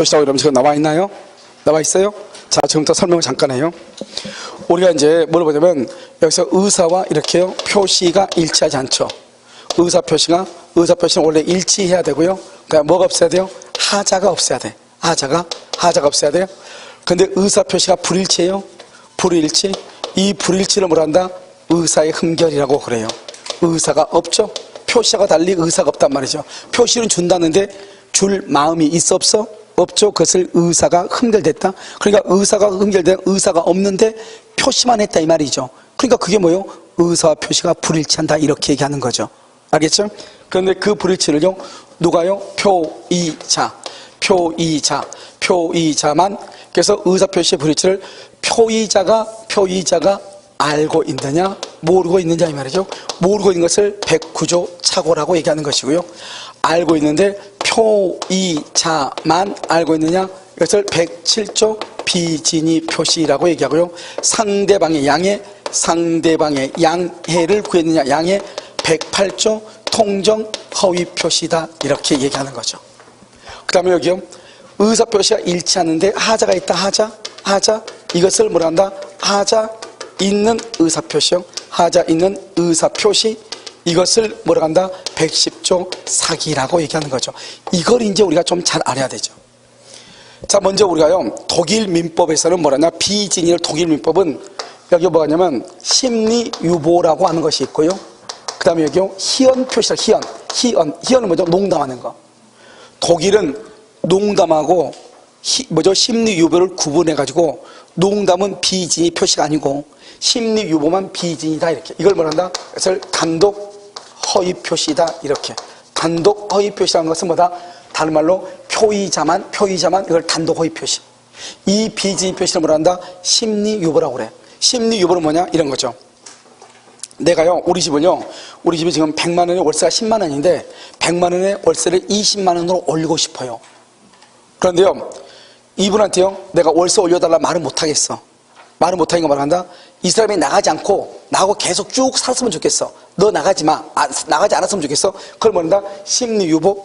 표시라고 이러면 지금 나와 있나요? 나와 있어요? 자, 지금부터 설명을 잠깐 해요. 우리가 이제 뭘 보냐면 여기서 의사와 이렇게요 표시가 일치하지 않죠. 의사 표시는 원래 일치해야 되고요. 그러니까 뭐가 없어야 돼요? 하자가 없어야 돼. 하자가 없어야 돼요. 근데 의사 표시가 불일치해요. 불일치. 이 불일치를 뭐라 한다? 의사의 흠결이라고 그래요. 의사가 없죠. 표시와 달리 의사가 없단 말이죠. 표시는 준다는데 줄 마음이 있어 없어? 없죠. 그것을 의사가 흠결됐다. 그러니까 의사가 흠결된 의사가 없는데 표시만 했다 이 말이죠. 그러니까 그게 뭐예요? 의사와 표시가 불일치한다 이렇게 얘기하는 거죠. 알겠죠? 그런데 그 불일치를요 누가요? 표의자만. 그래서 의사 표시의 불일치를 표의자가 알고 있느냐 모르고 있느냐 이 말이죠. 모르고 있는 것을 109조 착오라고 얘기하는 것이고요. 알고 있는데 표의자만 알고 있느냐 이것을 107조 비진의 표시라고 얘기하고요. 상대방의 양해를 구했느냐 양해 108조 통정 허위 표시다 이렇게 얘기하는 거죠. 그 다음에 여기요 의사 표시가 일치하는데 하자가 있다. 하자 이것을 뭐라 한다? 하자 있는 의사 표시요. 하자 있는 의사 표시 이것을 뭐라 한다? 110조 사기라고 얘기하는 거죠. 이걸 이제 우리가 좀 잘 알아야 되죠. 자, 먼저 우리가요 독일 민법에서는 뭐라냐? 비진의를 독일 민법은 여기 뭐냐면 심리유보라고 하는 것이 있고요. 그 다음에 여기요 희언 표시다. 희언은 뭐죠? 농담하는 거. 독일은 농담하고 심리유보를 구분해 가지고 농담은 비진의 표시가 아니고 심리유보만 비진이다 이렇게. 이걸 뭐란다? 그래서 단독 허위 표시다 이렇게. 단독 허위 표시라는 것은 뭐다? 다른 말로 표의자만 이걸 단독 허위 표시. 이 비진의 표시를 뭐란다? 심리유보라고 그래. 심리유보는 뭐냐? 이런 거죠. 내가요 우리 집이 지금 100만 원에 월세가 10만 원인데 100만 원에 월세를 20만 원으로 올리고 싶어요. 그런데요 이분한테요 내가 월세 올려달라 말은 못하겠어. 말은 못하는 거 말한다. 이 사람이 나가지 않고 나하고 계속 쭉 살았으면 좋겠어. 너 나가지 마. 나가지 않았으면 좋겠어. 그걸 뭐란다? 심리유보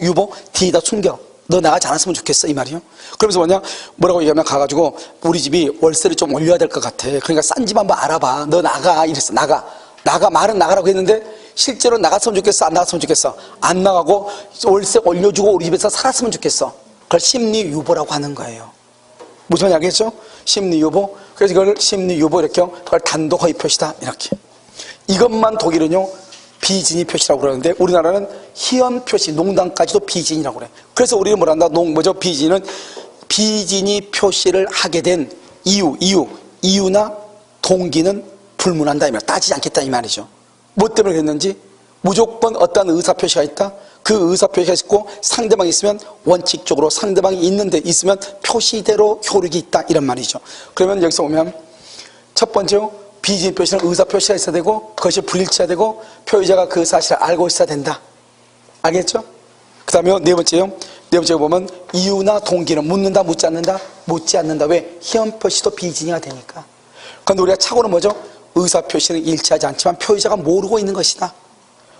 뒤에다 숨겨. 너 나가지 않았으면 좋겠어 이 말이요. 그러면서 뭐라고 얘기하면 가가지고 우리 집이 월세를 좀 올려야 될 것 같아. 그러니까 싼 집 한번 알아봐. 너 나가 이랬어. 나가 말은 나가라고 했는데 실제로 나갔으면 좋겠어 안 나갔으면 좋겠어? 안 나가고 월세 올려주고 우리 집에서 살았으면 좋겠어. 그걸 심리유보라고 하는 거예요. 무슨 말인지 알겠죠? 심리유보. 그래서 이걸 심리유보 이렇게 그걸 단독 허위 표시다 이렇게. 이것만 독일은요 비진의 표시라고 그러는데 우리나라는 희언 표시 농담까지도 비진이라고 그래. 그래서 우리는 뭐란다? 비진은 비진의 표시를 하게 된 이유나 동기는 불문한다 이 말. 따지지 않겠다 이 말이죠. 뭐 때문에 그랬는지 무조건 어떤 의사 표시가 있다. 그 의사 표시가 있고 상대방이 있으면 원칙적으로 상대방이 있는데 있으면 표시대로 효력이 있다 이런 말이죠. 그러면 여기서 보면 첫 번째로 비진 표시는 의사 표시가 있어야 되고 그것이 불일치해야 되고 표의자가 그 사실을 알고 있어야 된다. 알겠죠? 그 다음에 네 번째로 보면 이유나 동기는 묻는다 묻지 않는다. 왜? 희언 표시도 비진이가 되니까. 그런데 우리가 착오는 뭐죠? 의사 표시는 일치하지 않지만 표의자가 모르고 있는 것이다.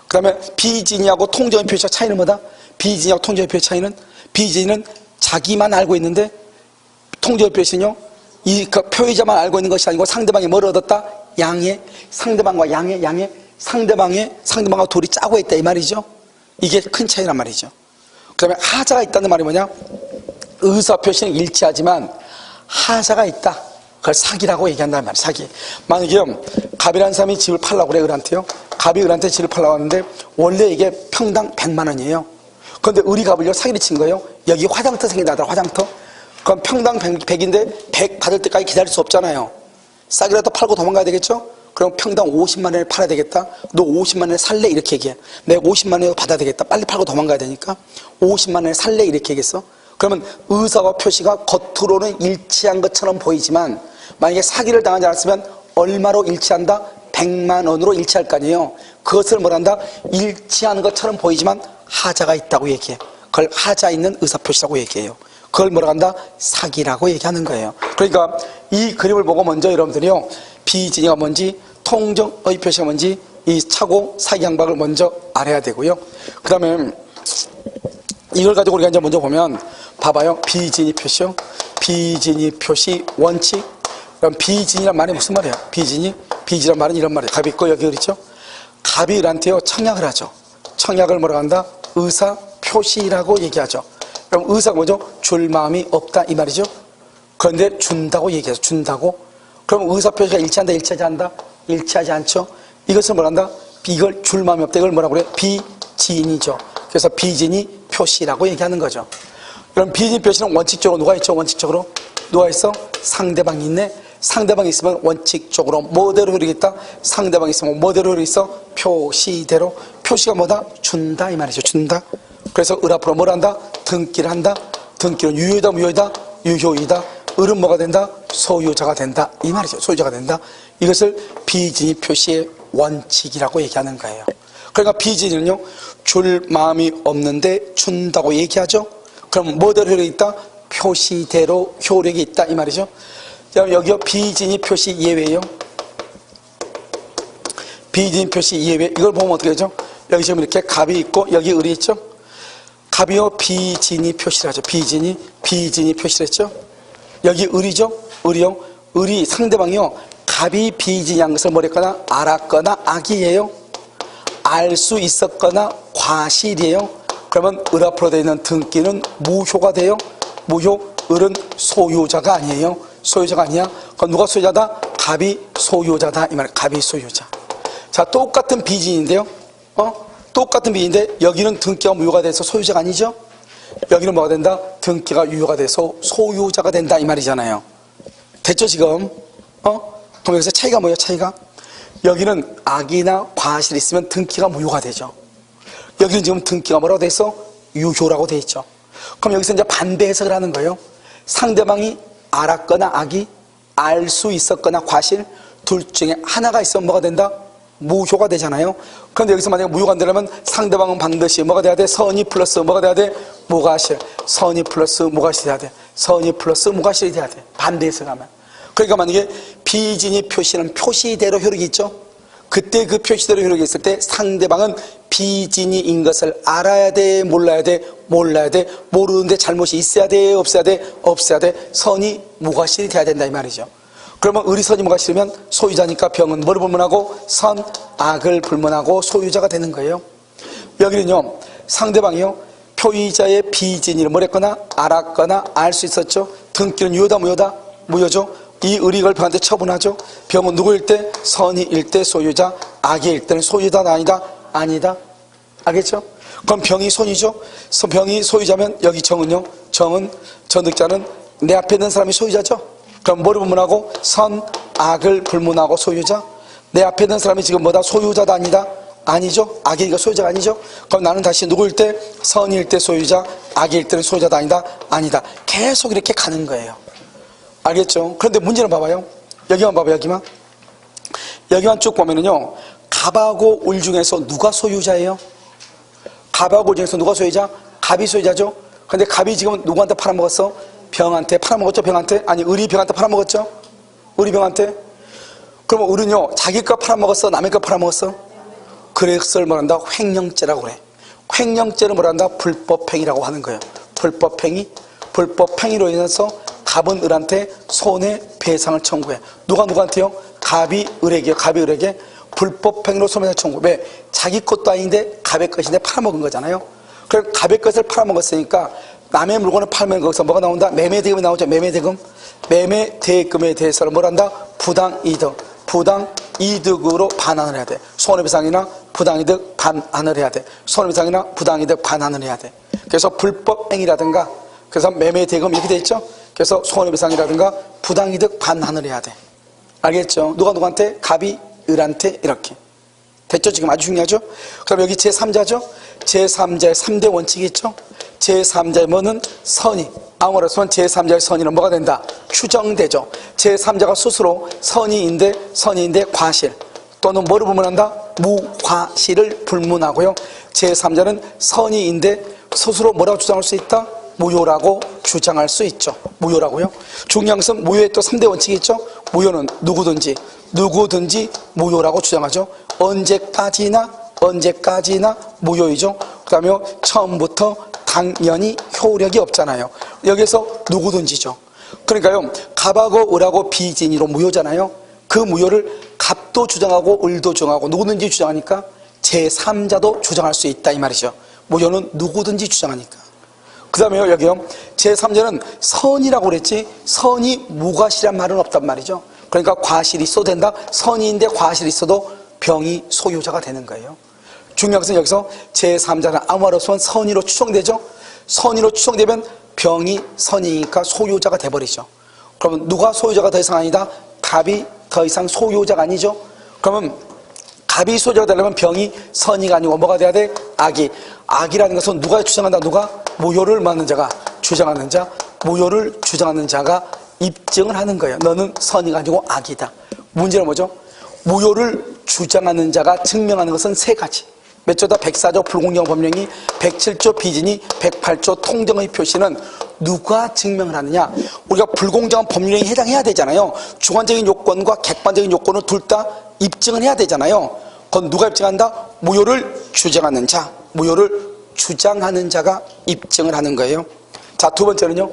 그 다음에 비진이하고 통정의 표시의 차이는 뭐다? 비진이하고 통정의 표시의 차이는 비진은 자기만 알고 있는데 통정의 표시는요 그 표의자만 알고 있는 것이 아니고 상대방이 뭘 얻었다? 양해. 상대방과 양해. 상대방과 둘이 짜고 있다 이 말이죠. 이게 큰 차이란 말이죠. 그 다음에 하자가 있다는 말이 뭐냐? 의사 표시는 일치하지만 하자가 있다. 그걸 사기라고 얘기한단 말이야. 사기. 만약에 갑이라는 사람이 집을 팔라고 그래 을한테요. 갑이 을한테 집을 팔라고 하는데 원래 이게 평당 100만 원이에요. 그런데 을이 갑을요 사기를 친 거예요. 여기 화장터 생긴다더라. 화장터. 그럼 평당 100인데 100 받을 때까지 기다릴 수 없잖아요. 싸게라도 팔고 도망가야 되겠죠? 그럼 평당 50만 원에 팔아야 되겠다. 너 50만 원에 살래? 이렇게 얘기해. 내가 50만 원에 받아야 되겠다. 빨리 팔고 도망가야 되니까 50만 원에 살래? 이렇게 얘기했어. 그러면 의사와 표시가 겉으로는 일치한 것처럼 보이지만 만약에 사기를 당하지 않았으면 얼마로 일치한다? 100만 원으로 일치할 거 아니에요. 그것을 뭐란다? 일치하는 것처럼 보이지만 하자가 있다고 얘기해. 그걸 하자 있는 의사표시라고 얘기해요. 그걸 뭐라 한다? 사기라고 얘기하는 거예요. 그러니까 이 그림을 보고 먼저 여러분들이요 비진이가 뭔지 통정의 표시가 뭔지 이 착오 사기 양박을 먼저 알아야 되고요. 그 다음에 이걸 가지고 우리가 이제 먼저 보면 봐봐요. 비진이 표시요. 비진이 표시 원칙. 그럼 비진이란 말이 무슨 말이에요? 비진이란 말은 이런 말이에요. 갑이 있고 여기 그렇죠? 갑이 을한테요 청약을 하죠. 청약을 뭐라고 한다? 의사 표시라고 얘기하죠. 그럼 의사가 뭐죠? 줄 마음이 없다 이 말이죠. 그런데 준다고 얘기해서 준다고. 그럼 의사 표시가 일치한다 일치하지 않는다? 일치하지 않죠. 이것을 뭐라 한다? 이걸 줄 마음이 없다 이걸 뭐라고 그래? 비진이죠. 그래서 비진이 표시라고 얘기하는 거죠. 그럼 비진 표시는 원칙적으로 누가 있죠? 원칙적으로 누가 있어? 상대방이 있네. 상대방이 있으면 원칙적으로 뭐대로 흐르겠다? 상대방이 있으면 뭐대로 흐르겠어? 표시대로. 표시가 뭐다? 준다 이 말이죠. 준다. 그래서 을 앞으로 뭘 한다? 등기를 한다. 등기는 유효이다 무효이다? 유효이다. 을은 뭐가 된다? 소유자가 된다 이 말이죠. 소유자가 된다. 이것을 비진이 표시의 원칙이라고 얘기하는 거예요. 그러니까 비진은요 줄 마음이 없는데 준다고 얘기하죠. 그럼 뭐대로 효력이 있다? 표시대로 효력이 있다 이 말이죠. 여기요 비진이 표시 예외예요. 비진이 표시 예외. 이걸 보면 어떻게 되죠? 여기 지금 이렇게 갑이 있고 여기 을이 있죠. 갑이요 비진이 표시라죠. 비진이 표시랬죠. 여기 을이죠. 을이 상대방이요 갑이 비진이한 것을 뭐랬거나 알았거나 악이에요. 알 수 있었거나 과실이에요. 그러면 을 앞으로 되어 있는 등기는 무효가 돼요. 무효. 을은 소유자가 아니에요. 소유자가 아니야. 그럼 누가 소유자다? 갑이 소유자다 이 말이에요. 갑이 소유자. 자 똑같은 비진인데요. 똑같은 비진인데 여기는 등기가 무효가 돼서 소유자가 아니죠. 여기는 뭐가 된다? 등기가 유효가 돼서 소유자가 된다 이 말이잖아요. 됐죠 지금? 그럼 여기서 차이가 뭐예요? 차이가? 여기는 악이나 과실이 있으면 등기가 무효가 되죠. 여기는 지금 등기가 뭐라고 돼 있어? 유효라고 돼 있죠. 그럼 여기서 이제 반대 해석을 하는 거예요. 상대방이 알았거나 악이, 알 수 있었거나 과실 둘 중에 하나가 있으면 뭐가 된다? 무효가 되잖아요. 그런데 여기서 만약에 무효가 안 되려면 상대방은 반드시 뭐가 돼야 돼? 선의 플러스 뭐가 돼야 돼? 무과실. 선의 플러스 무과실이 돼야 돼. 선의 플러스 무과실이 돼야 돼. 반대 해석하면. 그러니까 만약에 비진이 표시는 표시대로 효력이 있죠. 그때 그 표시대로 효력이 있을 때 상대방은 비진이인 것을 알아야 돼, 몰라야 돼, 몰라야 돼, 모르는데 잘못이 있어야 돼, 없어야 돼, 없어야 돼. 선이 무과실이 돼야 된다 이 말이죠. 그러면 을이 선이 무과실이면 소유자니까 병은 뭐를 불문하고? 선, 악을 불문하고 소유자가 되는 거예요. 여기는요 상대방이요 표의자의 비진이를 뭐랬거나 알았거나 알 수 있었죠. 등기는 유효다 무효다? 무효죠. 이 을이 이걸 병한테 처분하죠. 병은 누구일 때? 선이일 때 소유자, 악일 때는 소유자 아니다? 아니다. 알겠죠? 그럼 병이 손이죠. 병이 소유자면 여기 정은요. 정은 전득자는 내 앞에 있는 사람이 소유자죠. 그럼 뭐를 불문하고? 선, 악을 불문하고 소유자. 내 앞에 있는 사람이 지금 뭐다? 소유자다 아니다? 아니죠. 악이니까 소유자가 아니죠. 그럼 나는 다시 누구일 때? 선일 때 소유자, 악일 때는 소유자다 아니다? 아니다. 계속 이렇게 가는 거예요. 알겠죠? 그런데 문제는 봐봐요. 여기만 봐봐요. 여기만 쭉 보면은요 갑하고 을 중에서 누가 소유자예요? 갑하고 을 중에서 누가 소유자? 갑이 소유자죠. 근데 갑이 지금 누구한테 팔아먹었어? 병한테 팔아먹었죠. 병한테? 아니 을이 병한테 팔아먹었죠. 을이 병한테. 그러면 을은요 자기 거 팔아먹었어? 남의 거 팔아먹었어? 그래서 뭐란다? 횡령죄라고 그래. 횡령죄를 뭐란다? 불법행위라고 하는 거예요. 불법행위로 인해서 갑은 을한테 손해배상을 청구해. 누구한테요? 갑이 을에게요. 갑이 을에게 불법행위로 손해배상을 청구해. 왜? 자기 것도 아닌데 갑의 것인데 팔아먹은 거잖아요. 그럼 갑의 것을 팔아먹었으니까 남의 물건을 팔면 거기서 뭐가 나온다? 매매대금이 나오죠. 매매대금. 매매대금에 대해서는 뭐란다? 부당이득으로 반환을 해야 돼. 손해배상이나 부당이득 반환을 해야 돼. 손해배상이나 부당이득 반환을 해야 돼. 그래서 불법행위라든가 그래서 매매대금 이렇게 돼 있죠. 그래서 손해배상이라든가 부당이득 반환을 해야 돼. 알겠죠? 누구한테? 갑이 을한테 이렇게. 됐죠? 지금 아주 중요하죠? 그럼 여기 제3자죠? 제3자의 3대 원칙이 있죠? 제3자의 뭐는? 선이. 아무래도 제3자의 선의는 뭐가 된다? 추정되죠. 제3자가 스스로 선의인데 과실 또는 뭐를 불문한다? 무과실을 불문하고요. 제3자는 선의인데 스스로 뭐라고 주장할 수 있다? 무효라고 주장할 수 있죠. 무효라고요. 중요한 것은 무효의 또 3대 원칙이 있죠. 무효는 누구든지 무효라고 주장하죠. 언제까지나 무효이죠. 그 다음에 처음부터 당연히 효력이 없잖아요. 여기에서 누구든지죠. 그러니까요, 갑하고 을하고 비진이로 무효잖아요. 그 무효를 갑도 주장하고 을도 주장하고 누구든지 주장하니까 제3자도 주장할 수 있다 이 말이죠. 무효는 누구든지 주장하니까. 그 다음에요, 여기요, 제3자는 선이라고 그랬지 선이 무과실한 말은 없단 말이죠. 그러니까 과실이 있어도 된다. 선인데 과실이 있어도 병이 소유자가 되는 거예요. 중요한 것은 여기서 제3자는 아무 말 없으면 선의로 추정되죠. 선의로 추정되면 병이 선이니까 소유자가 돼버리죠. 그러면 누가 소유자가 더 이상 아니다? 갑이 더 이상 소유자가 아니죠. 그러면 갑이 소유자가 되려면 병이 선이가 아니고 뭐가 돼야 돼? 악이. 악이라는 것은 누가 주장한다? 누가? 무효를 맞는 자가 주장하는 자, 무효를 주장하는 자가 입증을 하는 거예요. 너는 선이가 아니고 악이다. 문제는 뭐죠? 무효를 주장하는 자가 증명하는 것은 세 가지. 몇 조다? 104조 불공정 법령이, 107조 비진이, 108조 통정의 표시는 누가 증명을 하느냐? 우리가 불공정한 법령에 해당해야 되잖아요. 주관적인 요건과 객관적인 요건을 둘 다 입증을 해야 되잖아요. 그건 누가 입증한다? 무효를 주장하는 자, 무효를 주장하는 자가 입증을 하는 거예요. 자, 두 번째는요.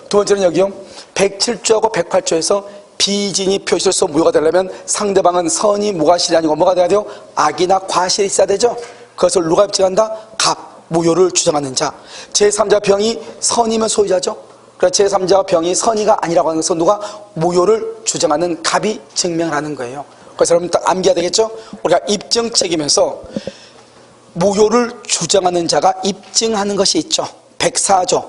두 번째는 여기요, 107조하고 108조에서 비진이 표시를 써 무효가 되려면 상대방은 선이 무과실이 아니고 뭐가 돼야 돼요? 악이나 과실이 있어야 되죠. 그것을 누가 입증한다? 갑, 무효를 주장하는 자. 제3자 병이 선이면 소유자죠. 그래서 제3자 병이 선이가 아니라고 하는 것은 누가? 무효를 주장하는 갑이 증명을 하는 거예요. 그래서 여러분 딱 암기해야 되겠죠? 우리가 입증 책임에서 무효를 주장하는 자가 입증하는 것이 있죠. 104조,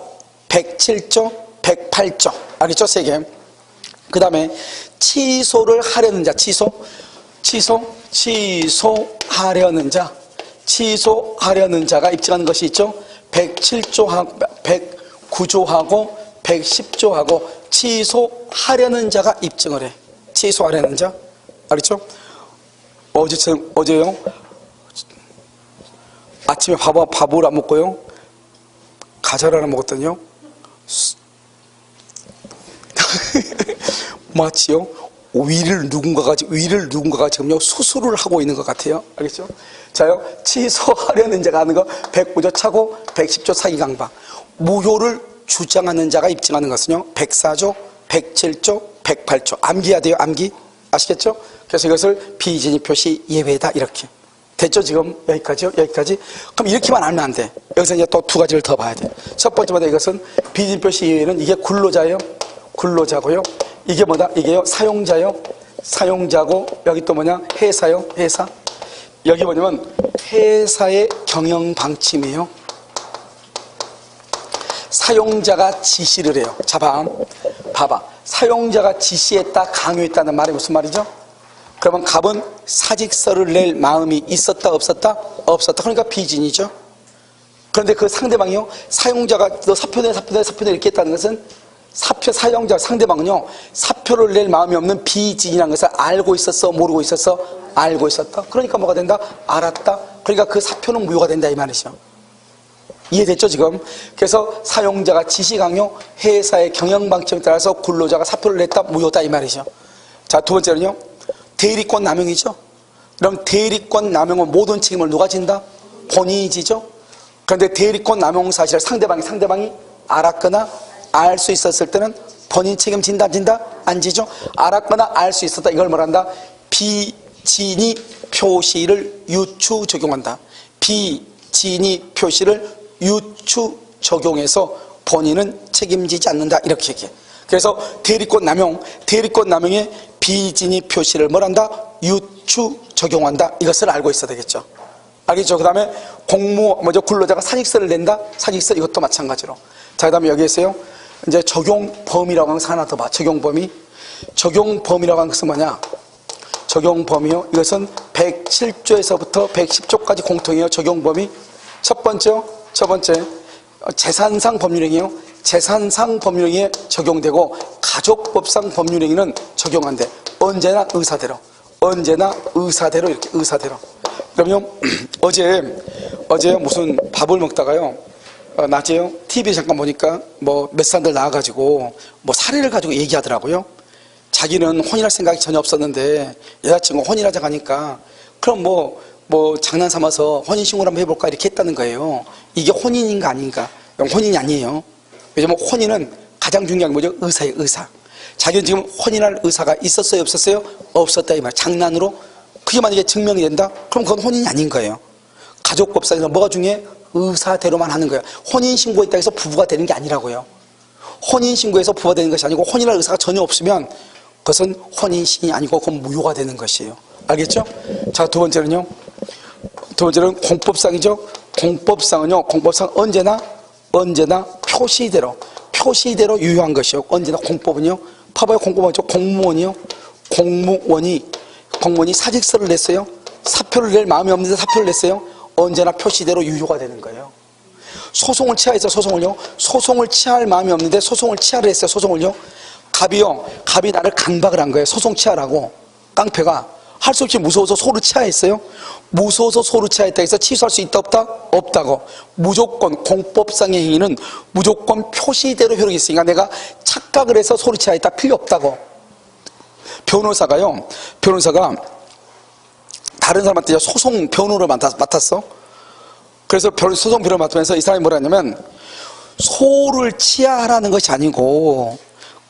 107조, 108조. 알겠죠? 세 개. 그 다음에 취소를 하려는 자, 취소하려는 자, 취소하려는 자가 입증하는 것이 있죠. 107조하고 109조하고 110조하고 취소하려는 자가 입증을 해. 취소하려는 자. 알겠죠? 어제요, 아침에 밥을 안 먹고요, 과자를 하나 먹었더니요, 마치요, 위를 누군가가 지금요 수술을 하고 있는 것 같아요. 알겠죠? 자요, 취소하려는 자가 하는 거 109조 차고 110조 사기강박. 무효를 주장하는 자가 입증하는 것은요 104조, 107조, 108조. 암기해야 돼요. 암기. 아시겠죠? 그래서 이것을 비진이 표시 예외다 이렇게. 됐죠? 지금 여기까지요? 여기까지? 그럼 이렇게만 알면 안 돼. 여기서 이제 또 두 가지를 더 봐야 돼. 첫 번째마다 이것은 비진 표시 예외는 이게 근로자예요. 근로자고요. 이게 뭐다? 이게요 사용자요. 사용자고 여기 또 뭐냐? 회사요. 회사. 여기 뭐냐면 회사의 경영 방침이에요. 사용자가 지시를 해요. 자, 봐봐. 사용자가 지시했다, 강요했다는 말이 무슨 말이죠? 그러면 갑은 사직서를 낼 마음이 있었다, 없었다? 없었다. 그러니까 비진이죠. 그런데 그 상대방이요, 사용자가 너 사표 내 이렇게 했다는 것은 사용자, 상대방은요, 사표를 낼 마음이 없는 비진이라는 것을 알고 있었어, 모르고 있었어? 알고 있었다. 그러니까 뭐가 된다? 알았다. 그러니까 그 사표는 무효가 된다 이 말이죠. 이해됐죠 지금? 그래서 사용자가 지시 강요, 회사의 경영 방침에 따라서 근로자가 사표를 냈다, 무효다 이 말이죠. 자, 두 번째는요, 대리권 남용이죠. 그럼 대리권 남용은 모든 책임을 누가 진다? 본인이 지죠. 그런데 대리권 남용 사실을 상대방이 알았거나 알 수 있었을 때는 본인 책임진다, 안 진다? 안 지죠. 알았거나 알 수 있었다, 이걸 뭐란다? 비진이 표시를 유추 적용한다. 비진이 표시를 유추 적용해서 본인은 책임지지 않는다 이렇게 얘기해. 그래서 대리권 남용에 비진이 표시를 뭐란다? 유추 적용한다. 이것을 알고 있어야 되겠죠. 알겠죠? 그 다음에 근로자가 사직서를 낸다? 사직서 이것도 마찬가지로. 자, 그 다음에 여기 있어요. 이제 적용 범위라고 하는 것을 하나 더 봐. 적용 범위라고 하는 것은 뭐냐? 적용 범위요. 이것은 107조에서부터 110조까지 공통이에요. 적용 범위. 첫 번째 재산상 법률행위요. 재산상 법률행위에 적용되고 가족법상 법률행위는 적용한대. 언제나 의사대로 이렇게 의사대로. 그럼요, 어제 무슨 밥을 먹다가요, 낮에요 TV 잠깐 보니까 뭐 몇 사람들 나와가지고 뭐 사례를 가지고 얘기하더라고요. 자기는 혼인할 생각이 전혀 없었는데 여자친구 혼인하자 가니까 그럼 뭐 장난 삼아서 혼인신고를 한번 해볼까 이렇게 했다는 거예요. 이게 혼인인가 아닌가? 혼인이 아니에요. 왜냐면 혼인은 가장 중요한 게 뭐죠? 의사예요, 의사. 자기는 지금 혼인할 의사가 있었어요, 없었어요? 없었다 이 말. 장난으로 그게 만약에 증명이 된다? 그럼 그건 혼인이 아닌 거예요. 가족법상에서 뭐가 중요해? 의사대로만 하는 거예요. 혼인신고했다 해서 부부가 되는 게 아니라고요. 혼인신고해서 부부가 되는 것이 아니고 혼인할 의사가 전혀 없으면 그것은 혼인신이 아니고 그건 무효가 되는 것이에요. 알겠죠? 자, 두 번째는요. 두 번째는 공법상이죠. 공법상 언제나 표시대로 유효한 것이요. 언제나 공법은요. 봐봐요, 공법은 공무원이요. 공무원이 사직서를 냈어요. 사표를 낼 마음이 없는데 사표를 냈어요. 언제나 표시대로 유효가 되는 거예요. 소송을 취하해서 소송을 취할 마음이 없는데 소송을 취하를 했어요. 소송을요. 갑이 나를 강박을 한 거예요. 소송 취하라고. 깡패가 할 수 없이 무서워서 소를 취하했어요. 무서워서 소를 취하했다 해서 취소할 수 있다 없다? 없다고. 무조건 공법상의 행위는 무조건 표시대로 효력이 있으니까 내가 착각을 해서 소를 취하했다 필요 없다고. 변호사가 다른 사람한테 소송 변호를 맡았어. 그래서 소송 변호를 맡으면서 이 사람이 뭐라 했냐면, 소를 취하라는 것이 아니고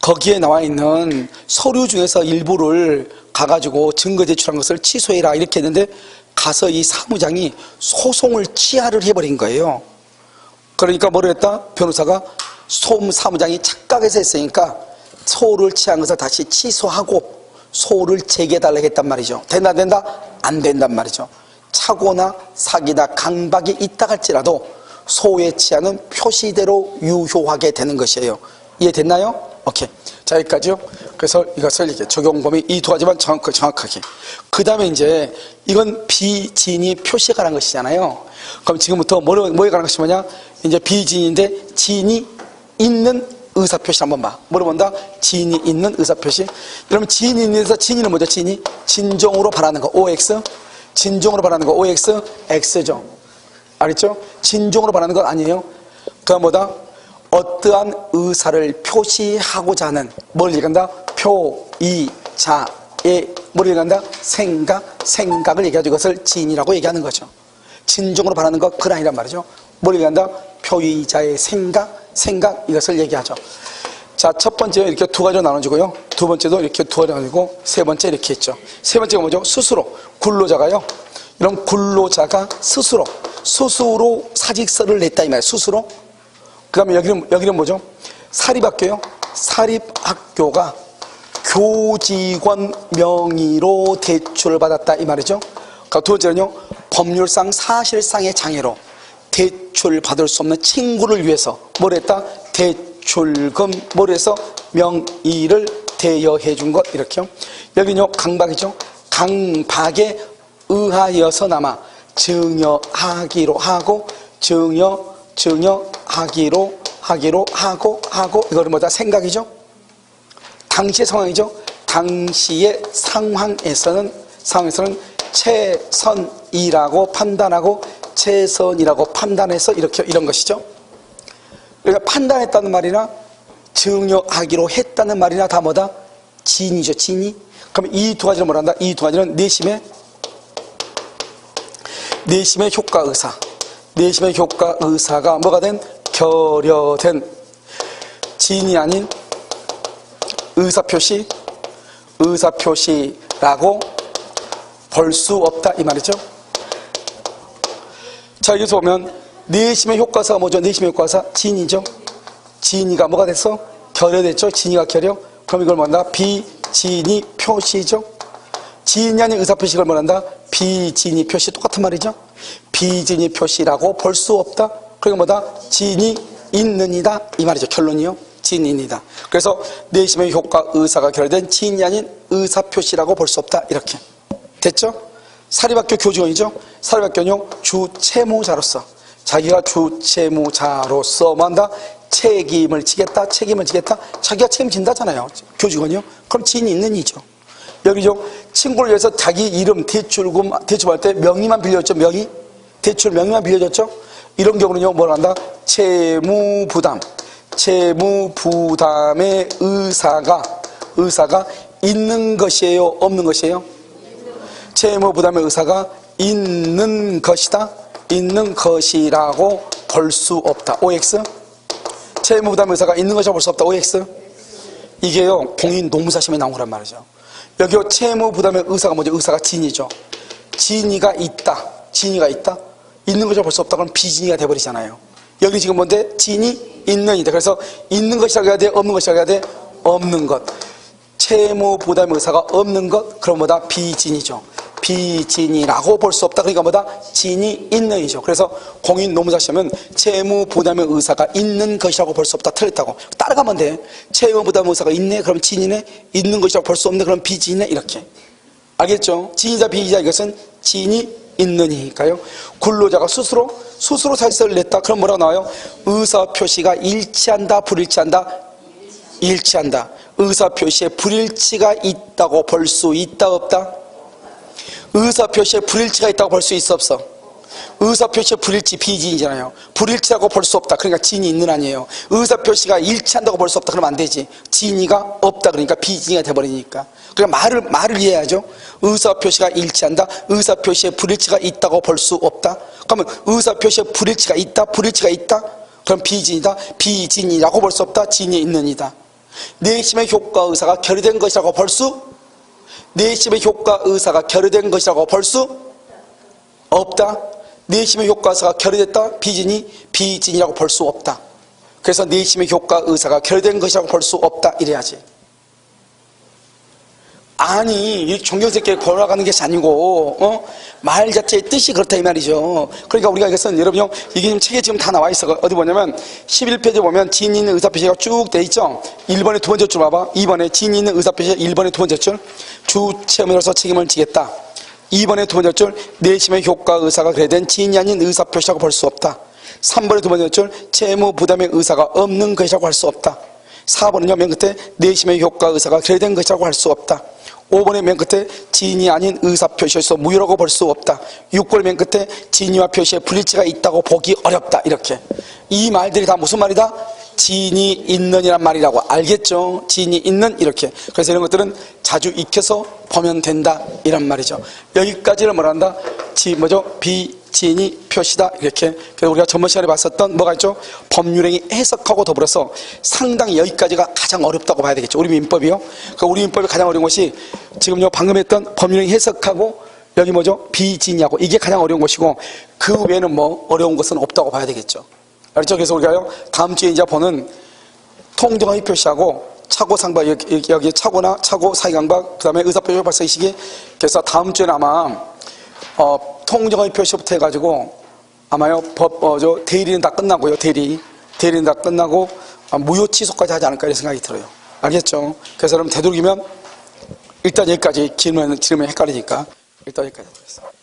거기에 나와 있는 서류 중에서 일부를 가가지고 증거 제출한 것을 취소해라 이렇게 했는데, 가서 이 사무장이 소송을 취하를 해버린 거예요. 그러니까 뭐를 했다? 변호사가 사무장이 착각해서 했으니까 소를 취한 것을 다시 취소하고 소를 재개달라고 했단 말이죠. 된다? 안 된단 말이죠. 착오나 사기나 강박이 있다 할지라도 소에 취하는 표시대로 유효하게 되는 것이에요. 이해됐나요? 오케이. 자, 여기까지요. 그래서 이것을 이렇게 적용 범위 이 두 가지만 정확하게. 그 다음에 이제 이건 비진이 표시에 관한 것이잖아요. 그럼 지금부터 뭐에 관한 것이 뭐냐? 이제 비진인데 진이 있는 의사표시 한번 봐. 뭐를 본다? 진이 있는 의사표시. 그러면 진이 있는 데서 진이는 뭐죠? 진이 진정으로 바라는 거 OX. 진정으로 바라는 거 OX X죠. 알겠죠? 진정으로 바라는 건 아니에요. 그다음 뭐다? 어떠한 의사를 표시하고자 하는 뭘 얘기한다? 표이자의 뭘 얘기한다? 생각을 얘기하죠. 그것을 진이라고 얘기하는 거죠. 진정으로 바라는 것 그건 아니란 말이죠. 뭘 얘기한다? 표이자의 생각 이것을 얘기하죠. 자, 첫 번째 이렇게 두 가지로 나눠지고요. 두 번째도 이렇게 두 가지로 나누고 세 번째 이렇게 있죠. 세 번째가 뭐죠? 스스로. 굴로자가요. 이런 굴로자가 스스로 사직서를 냈다 이 말이에요. 스스로. 그 다음에 여기는 뭐죠? 사립학교요. 사립학교가 교직원 명의로 대출을 받았다 이 말이죠. 그러니까 두 번째는요. 법률상 사실상의 장애로 대출 받을 수 없는 친구를 위해서 뭘 했다? 대출금 뭘 해서 명의를 대여해 준 것 이렇게요. 여기는요. 강박이죠. 강박에 의하여서나마 증여하기로 하고 증여하기로 하고 이거는 뭐다? 생각이죠. 당시의 상황이죠. 당시의 상황에서는 최선이라고 판단하고 최선이라고 판단해서 이런 것이죠. 그러니까 판단했다는 말이나 증여하기로 했다는 말이나 다 뭐다? 진이죠. 진이. 그럼 이 두 가지를 뭐란다? 이 두 가지는 내심의 효과의사. 내심의 효과의사가 뭐가 된? 결여된 진이 아닌 의사표시라고 볼 수 없다 이 말이죠. 자, 여기서 보면 내심의 효과사가 뭐죠? 내심의 효과사 진이죠. 진이가 뭐가 됐어? 결여됐죠. 진이가 결여. 그럼 이걸 뭐한다? 비진이 표시죠. 진이 아닌 의사표시를 뭐한다? 비진이 표시. 똑같은 말이죠. 비진이 표시라고 볼 수 없다. 그러니까 뭐다? 진이 있는이다 이 말이죠. 결론이요. 진인이다. 그래서 내심의 효과 의사가 결여된 진이 아닌 의사표시라고 볼 수 없다. 이렇게 됐죠? 사립학교 교직원이죠. 사립학교는요. 주채무자로서 자기가 주채무자로서 뭐한다? 책임을 지겠다. 자기가 책임진다잖아요. 교직원이요. 그럼 진이 있는 이죠. 여기죠. 친구를 위해서 자기 이름 대출받을 때 명의만 빌려줬죠. 대출 명의만 빌려줬죠. 이런 경우는요. 뭘 한다? 채무부담의 의사가 있는 것이에요? 없는 것이에요? 채무부담의 의사가 있는 것이다? 있는 것이라고 볼 수 없다. OX. 채무 부담 의사가 있는 것이라고 볼 수 없다. OX. 이게요, 공인 노무사시험에 나온 거란 말이죠. 여기 채무 부담의 의사가 뭐죠? 의사가 진이죠. 진이가 있다. 진이가 있다. 있는 것이라고 볼 수 없다. 그럼 비진이가 돼버리잖아요. 여기 지금 뭔데? 진이 있는 이다. 그래서 있는 것이라고 해야 돼? 없는 것이라고 해야 돼? 없는 것. 채무 부담의 의사가 없는 것. 그럼 뭐다? 비진이죠. 비진이라고 볼 수 없다. 그러니까 뭐다? 진이 있는 이죠. 그래서 공인 노무사 시험은 채무 부담의 의사가 있는 것이라고 볼 수 없다. 틀렸다고. 따라가면 돼. 채무 부담의 의사가 있네. 그럼 진이네. 있는 것이라고 볼 수 없네. 그럼 비진이네. 이렇게. 알겠죠? 진이자 비이자 이것은 진이 있느니까요. 근로자가 스스로 사실서를 냈다. 그럼 뭐라고 나와요? 의사표시가 일치한다. 불일치한다. 일치한다. 의사표시에 불일치가 있다고 볼 수 있다. 없다. 의사표시에 불일치가 있다고 볼 수 있어 없어? 의사표시에 불일치 비진이잖아요. 불일치라고 볼 수 없다. 그러니까 진이 있는 아니에요. 의사표시가 일치한다고 볼 수 없다. 그러면 안 되지. 진이가 없다. 그러니까 비진이가 돼버리니까. 그러니까 말을 이해해야죠. 의사표시가 일치한다. 의사표시에 불일치가 있다고 볼 수 없다. 그러면 의사표시에 불일치가 있다. 불일치가 있다. 그럼 비진이다. 비진이라고 볼 수 없다. 진이 있는이다. 내심의 효과 의사가 결여된 것이라고 볼 수 내심의 효과 의사가 결여된 것이라고 볼 수 없다. 내심의 효과 의사가 결여됐다. 비진이라고 볼 수 없다. 그래서 내심의 효과 의사가 결여된 것이라고 볼 수 없다. 이래야지. 아니, 이 존경스럽게 걸어가는 것이 아니고, 말 자체의 뜻이 그렇다 이 말이죠. 그러니까 우리가 이것은 여러분요, 이게 지금 책에 지금 다 나와 있어. 어디 보냐면 11페이지 보면 진이 있는 의사표시가 쭉 돼 있죠. 1번에 두 번째 줄 봐봐. 2번에 진이 있는 의사표시가 1번에 두 번째 줄. 주체험으로서 책임을 지겠다. 2번에 두 번째 줄. 내심의 효과 의사가 그래된 진이 아닌 의사표시라고 볼 수 없다. 3번에 두 번째 줄. 채무 부담의 의사가 없는 것이라고 할 수 없다. 4번은요, 맨 끝에 내심의 효과 의사가 결여된 것이라고 할 수 없다. 5번의 맨 끝에 진이 아닌 의사표시에서 무효라고 볼 수 없다. 6번의 맨 끝에 진이와 표시에 불일치가 있다고 보기 어렵다. 이렇게. 이 말들이 다 무슨 말이다? 진이 있는이란 말이라고. 알겠죠? 진이 있는 이렇게. 그래서 이런 것들은 자주 익혀서 보면 된다 이란 말이죠. 여기까지를 뭐라 한다? 비진이 표시다 이렇게. 그래서 우리가 전번 시간에 봤었던 뭐가 있죠? 법률행위 해석하고 더불어서 상당히 여기까지가 가장 어렵다고 봐야 되겠죠. 우리 민법이요. 그러니까 우리 민법이 가장 어려운 것이 지금요 방금 했던 법률행위 해석하고 여기 비진이하고 이게 가장 어려운 것이고 그 외에는 뭐 어려운 것은 없다고 봐야 되겠죠. 알죠? 그래서 우리가요 다음 주에 이제 보는 통정의 표시하고 차고 상박 여기 차고나 차고 사이강박 그다음에 의사표시 발생 시기. 그래서 다음 주에는 아마 통정의 표시부터 해가지고 아마요 대리는 다 끝나고요. 대리는 다 끝나고 무효 취소까지 하지 않을까 이런 생각이 들어요. 알겠죠? 그래서 여러분 되도록이면 일단 여기까지 길면 헷갈리니까 일단 여기까지 하겠습니다.